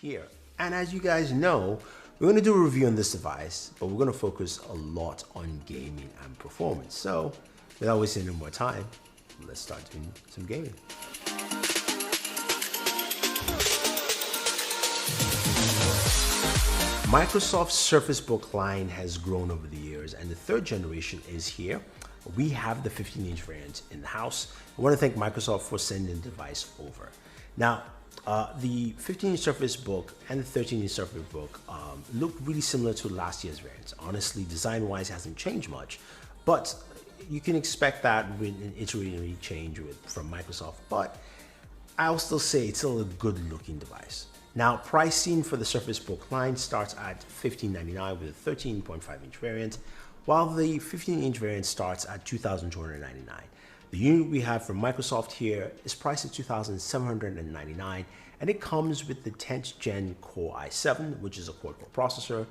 here. And as you guys know, we're going to do a review on this device, but we're going to focus a lot on gaming and performance. So without wasting any more time, let's start doing some gaming. Microsoft's Surface Book line has grown over the years, and the third generation is here. We have the 15-inch variant in the house. I want to thank Microsoft for sending the device over. Now, the 15-inch Surface Book and the 13-inch Surface Book look really similar to last year's variants. Honestly, design-wise, hasn't changed much, but you can expect that with an iterative change from Microsoft. But I'll still say it's still a good-looking device. Now, pricing for the Surface Book line starts at $1,599 with a 13.5-inch variant, while the 15-inch variant starts at $2,299. The unit we have from Microsoft here is priced at $2,799, and it comes with the 10th Gen Core i7, which is a quad-core processor.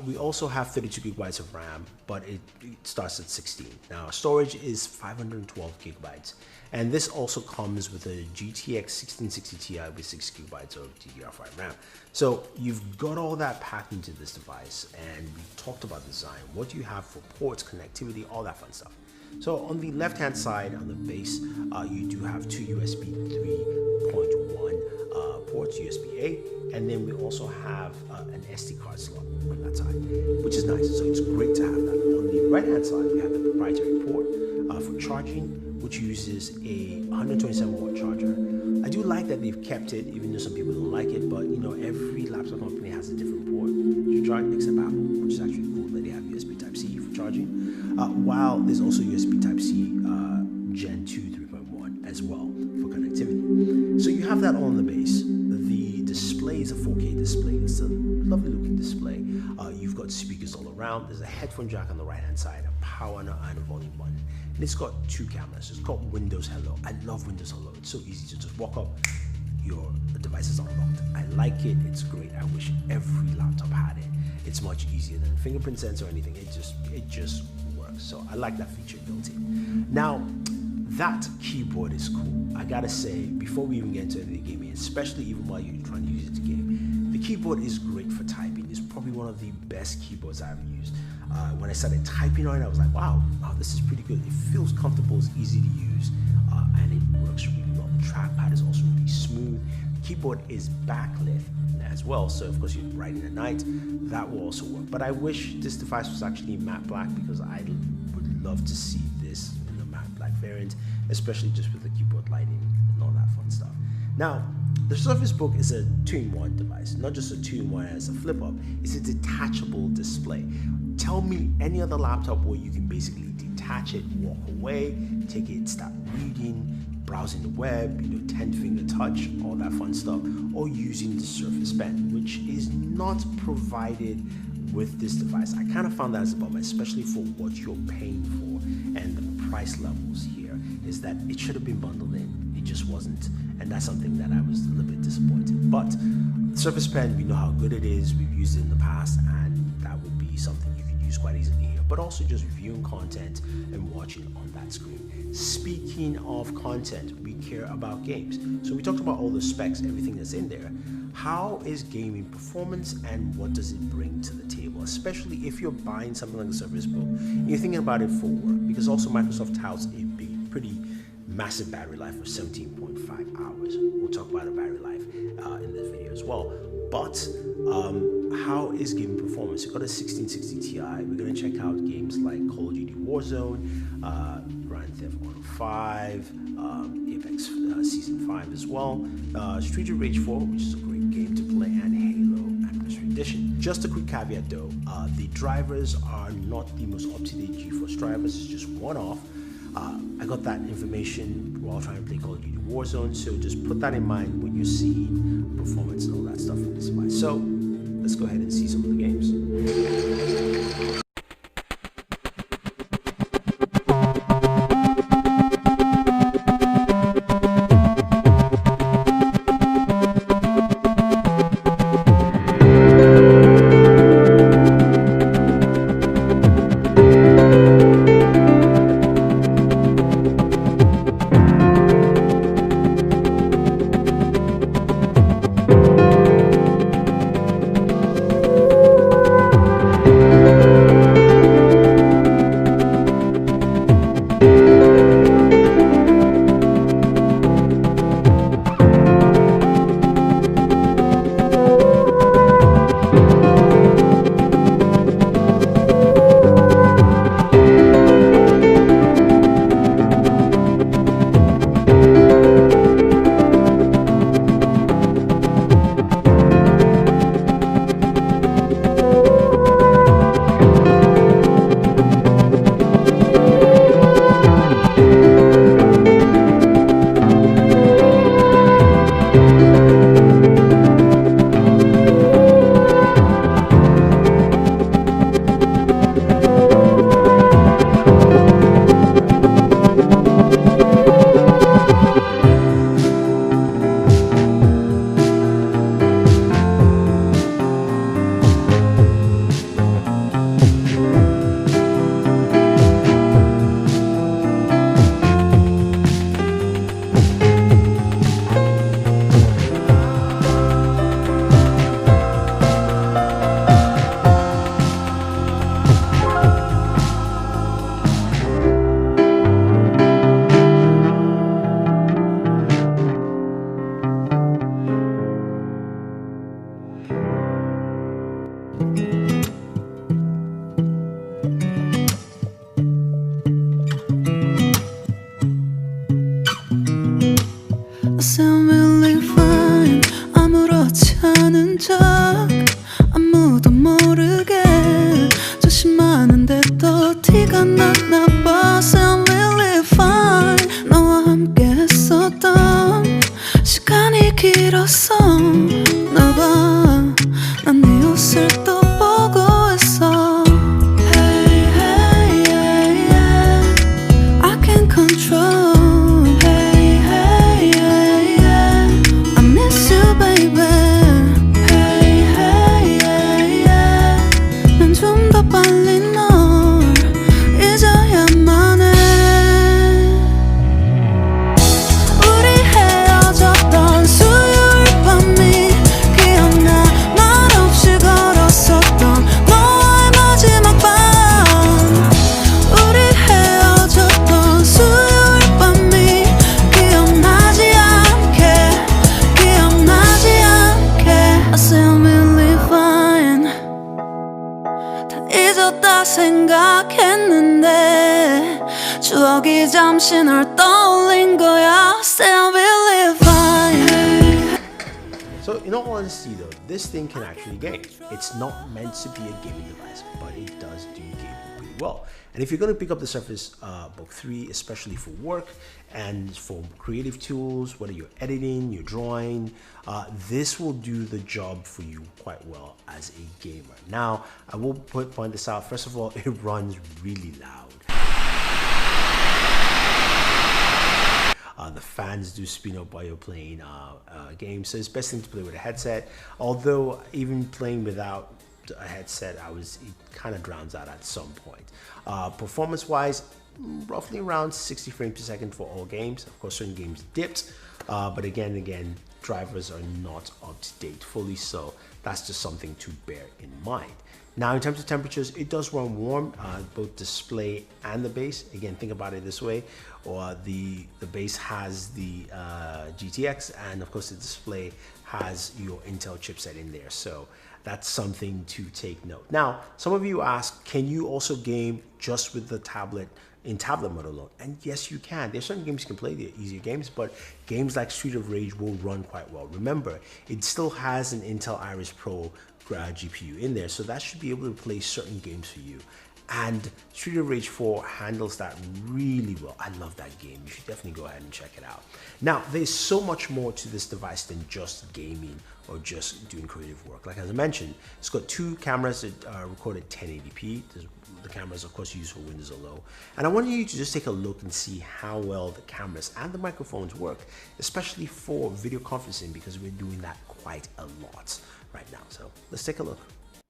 We also have 32 gigabytes of RAM, but it starts at 16. Now, storage is 512 gigabytes, and this also comes with a GTX 1660 Ti with 6 gigabytes of DDR5 RAM. So you've got all that packed into this device, and we talked about design. What do you have for ports, connectivity, all that fun stuff. So on the left-hand side, on the base, you do have two USB 3.1 ports, USB-A, and then we also have an SD card slot on that side, which is nice. So it's great to have that. On the right-hand side, we have the proprietary port for charging, which uses a 127-watt charger. I do like that they've kept it, even though some people don't like it, but you know, every laptop company has a different port to charge, except Apple, which is actually cool that they have USB Type-C for charging. While there's also USB Type-C Gen 2 3.1 as well for connectivity. So you have that all on the base. The display is a 4K display. It's a lovely looking display. You've got speakers all around. There's a headphone jack on the right hand side, a power and a volume button. And it's got two cameras. It's called Windows Hello. I love Windows Hello. It's so easy to just walk up, your device is unlocked. I like it. It's great. I wish every laptop had it. It's much easier than fingerprint sensor or anything. It just works. So I like that feature built in. Now, that keyboard is cool. I gotta say, before we even get into any gaming, especially even while you're trying to use it to game, the keyboard is great for typing. It's probably one of the best keyboards I've used. When I started typing on it, I was like, wow, this is pretty good. It feels comfortable, it's easy to use, and it works really well. The trackpad is also really smooth. The keyboard is backlit as well, so of course you're writing at night, that will also work. But I wish this device was actually matte black, because I would love to see this in the matte black variant, especially just with the keyboard lighting and all that fun stuff. Now, the Surface Book is a 2-in-1 device, not just a 2-in-1 as a flip up, it's a detachable display. Tell me any other laptop where you can basically detach it, walk away, take it, start reading, browsing the web, 10-finger touch, all that fun stuff, or using the Surface Pen, which is not provided with this device. I kind of found that as a bummer, especially for what you're paying for and the price levels here, is that it should have been bundled in. It just wasn't, and that's something that I was a little bit disappointed. But the Surface Pen, we know how good it is, we've used it in the past, and that would be something you could use quite easily here, but also just viewing content and watching on that screen. Speaking of content, we care about games. So we talked about all the specs, everything that's in there. How is gaming performance, and what does it bring to the table, especially if you're buying something like the Surface Book and you're thinking about it for work, because also Microsoft touts a pretty massive battery life of 17.5 hours. We'll talk about the battery life in this video as well. But how is gaming performance? We've got a 1660 Ti. We're going to check out games like Call of Duty Warzone, Grand Theft Auto 5, Apex Season 5 as well, Street of Rage 4, which is a great game to play, and Halo Anniversary Edition. Just a quick caveat though, the drivers are not the most up-to-date GeForce drivers. It's just one-off. I got that information while trying to play Call of Duty Warzone, so just put that in mind when you're seeing performance and all that stuff in this device. So let's go ahead and see some of the games. 있는데 추억이 잠시 널 떠올린 거야. Still believe I. So in all honesty though, this thing can actually game. It's not meant to be a gaming device, but it does do gaming pretty well. And if you're going to pick up the Surface Book 3, especially for work and for creative tools, whether you're editing, you're drawing, this will do the job for you quite well as a gamer. Now, I will point this out. First of all, it runs really loud. The fans do spin up while you're playing games, so it's best thing to play with a headset. Although even playing without a headset, it kind of drowns out at some point. Performance-wise, roughly around 60 frames per second for all games. Of course, certain games dipped, but again, drivers are not up to date fully, so that's just something to bear in mind. Now, in terms of temperatures, it does run warm, both display and the base. Again, think about it this way, or the base has the GTX, and of course the display has your Intel chipset in there. So that's something to take note. Now, some of you ask, can you also game just with the tablet in tablet mode alone? And yes, you can. There's certain games you can play, they're easier games, but games like Street of Rage will run quite well. Remember, it still has an Intel Iris Pro GPU in there, so that should be able to play certain games for you. And Street of Rage 4 handles that really well. I love that game. You should definitely go ahead and check it out. Now, there's so much more to this device than just gaming or just doing creative work. Like as I mentioned, it's got two cameras that record at 1080p. The cameras, of course, used for Windows or low. And I want you to just take a look and see how well the cameras and the microphones work, especially for video conferencing, because we're doing that quite a lot right now. So let's take a look.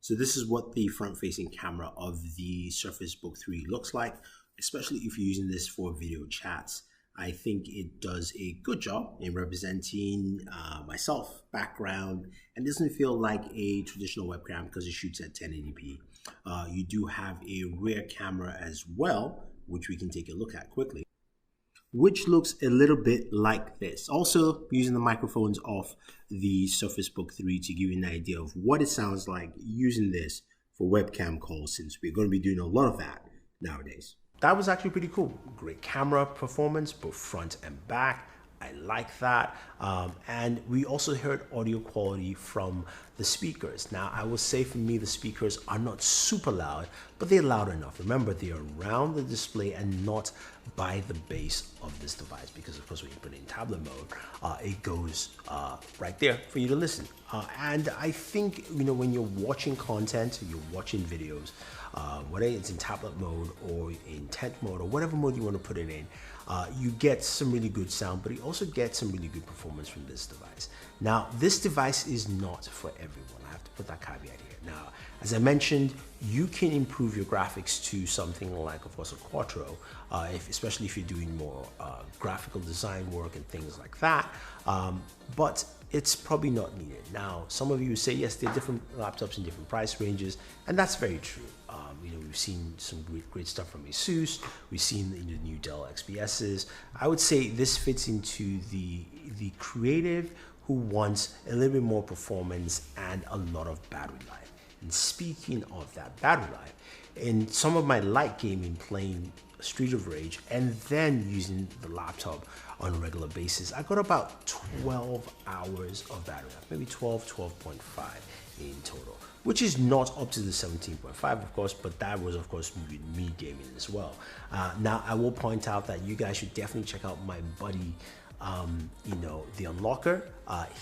So this is what the front-facing camera of the Surface Book 3 looks like, especially if you're using this for video chats. I think it does a good job in representing myself, background, and doesn't feel like a traditional webcam because it shoots at 1080p. You do have a rear camera as well, which we can take a look at quickly, which looks a little bit like this. Also using the microphones of the Surface Book 3 to give you an idea of what it sounds like using this for webcam calls, since we're going to be doing a lot of that nowadays. That was actually pretty cool. Great camera performance, both front and back. I like that. And we also heard audio quality from the speakers. Now, I will say for me, the speakers are not super loud, but they're loud enough. Remember, they're around the display and not by the base of this device, because of course when you put it in tablet mode, it goes right there for you to listen. And I think, when you're watching content, you're watching videos, whether it's in tablet mode or in tent mode or whatever mode you want to put it in, you get some really good sound, but you also get some really good performance from this device. Now, this device is not for everyone. I have to put that caveat here. Now, as I mentioned, you can improve your graphics to something like, of course, a Quadro, especially if you're doing more graphical design work and things like that. But it's probably not needed. Now, some of you say, yes, there are different laptops in different price ranges, and that's very true. We've seen some great stuff from Asus. We've seen the new Dell XPSs. I would say this fits into the creative who wants a little bit more performance and a lot of battery life. And speaking of that battery life, in some of my light gaming, playing Street of Rage and then using the laptop on a regular basis, I got about 12 hours of battery life, maybe 12.5 in total, which is not up to the 17.5, of course, but that was, of course, me gaming as well. Now, I will point out that you guys should definitely check out my buddy, the Unlocker.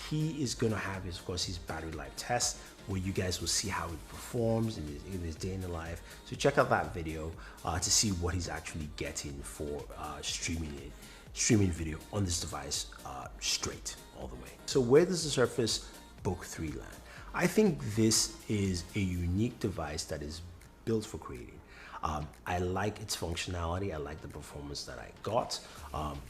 He is going to have, of course, his battery life test, where you guys will see how it performs in his day in the life. So check out that video to see what he's actually getting for streaming video on this device straight all the way. So where does the Surface Book 3 land? I think this is a unique device that is built for creating. I like its functionality. I like the performance that I got.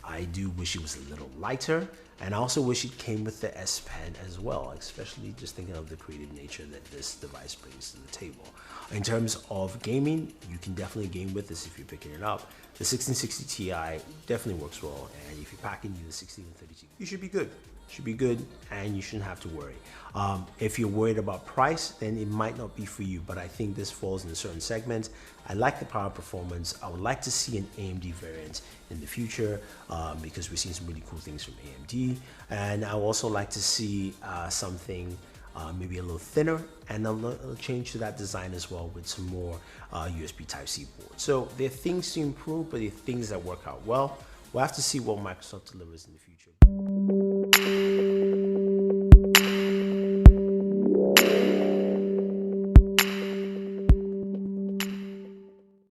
I do wish it was a little lighter, and I also wish it came with the S Pen as well, especially just thinking of the creative nature that this device brings to the table. In terms of gaming, you can definitely game with this if you're picking it up. The 1660 Ti definitely works well, and if you're packing the 16 and 32, you should be good. should be good, and you shouldn't have to worry. If you're worried about price, then it might not be for you, but I think this falls in a certain segment. I like the power performance. I would like to see an AMD variant in the future because we're seeing some really cool things from AMD. And I would also like to see something maybe a little thinner and a little change to that design as well with some more USB Type-C ports. So there are things to improve, but there are things that work out well. We'll have to see what Microsoft delivers in the future.